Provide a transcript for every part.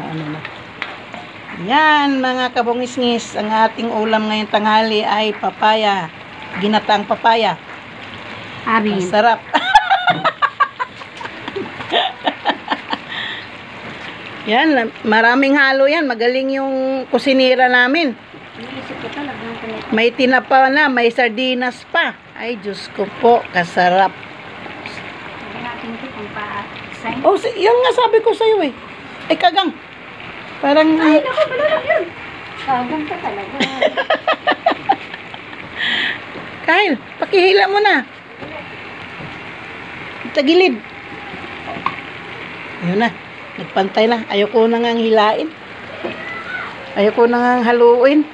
Ano na. Yan, mga kabungis-ngis. Ang ating ulam ngayong tanghali ay papaya. Ginataang papaya. Arin. Masarap. Yan, maraming halo yan. Magaling yung kusinira namin. Iisip ko talaga ng pinito. May tinapa na, may sardinas pa. Ay, Diyos ko po, kasarap. Lagyan natin ito kung pa-sign. Oh, yan nga sabi ko sa'yo eh. Ay, kagang. Parang... Ay, naku, balalag yun. Kagang ka talaga. Kyle, pakihila mo na. Tagilid. Ayun na. Nagpantay na. Ayoko na nga hilain. Ayoko na nga haluin.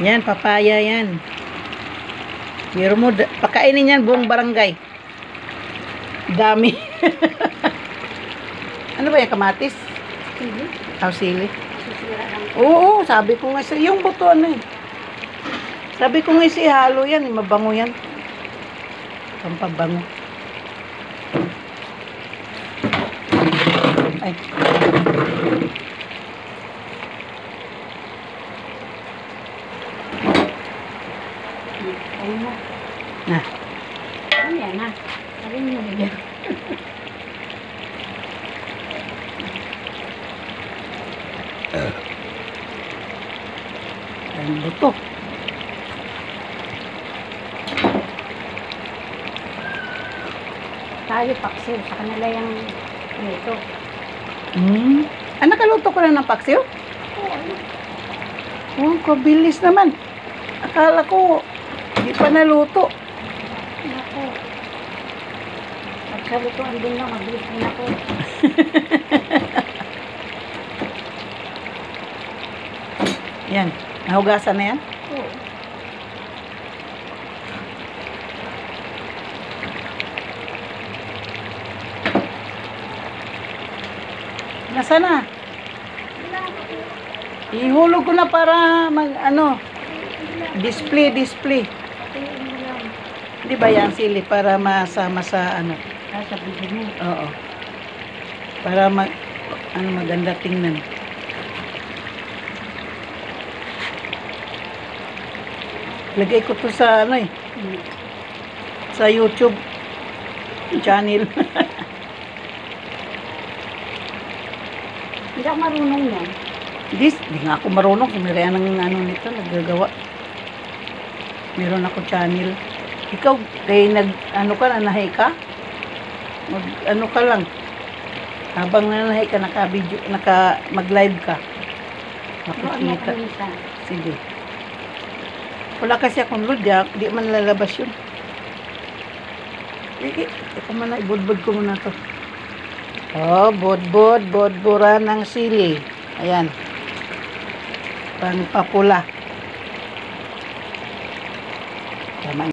Yan, papaya yan. Biro mo, pakainin yan buong barangay. Dami. Ano ba yan, kamatis? Sige. Oh, sili. Susira lang. Oo, sabi ko nga sa yung buto ano eh. Sabi ko nga ihalo yan, mabango yan. Pampabango. Ay. Ayun na. Na. Ayan na. Sabi mo na yan. Ang buto. Tayo paksiw sa kanila yung ito. Nakaluto ko na ng paksiw? Oh, kabilis naman. Akala ko, di pa naluto. Naku. Pagsalutuan din lang, mabilis din ako. Yan. Nahugasan na yan? Oo. Nasaan na? Ihulog ko na para mag, display. Di ba yan sili para masama sa Sa video mo. Oo. Para maganda tingnan. Lagay ko to sa sa YouTube channel. Hindi ako marunong yan. Di nga ako marunong. Kumirian ng nito, naggagawa. Meron ako channel. Ikaw, nanahay ka? Ka lang. Habang nanahay ka, mag-live ka. Makikita. Sige. Wala kasi akong load, di man lalabas yun. Sige, ito man na, ibudbud ko muna to. Oh, bodburan ng sili. Ayan. Pangpapula. Tama.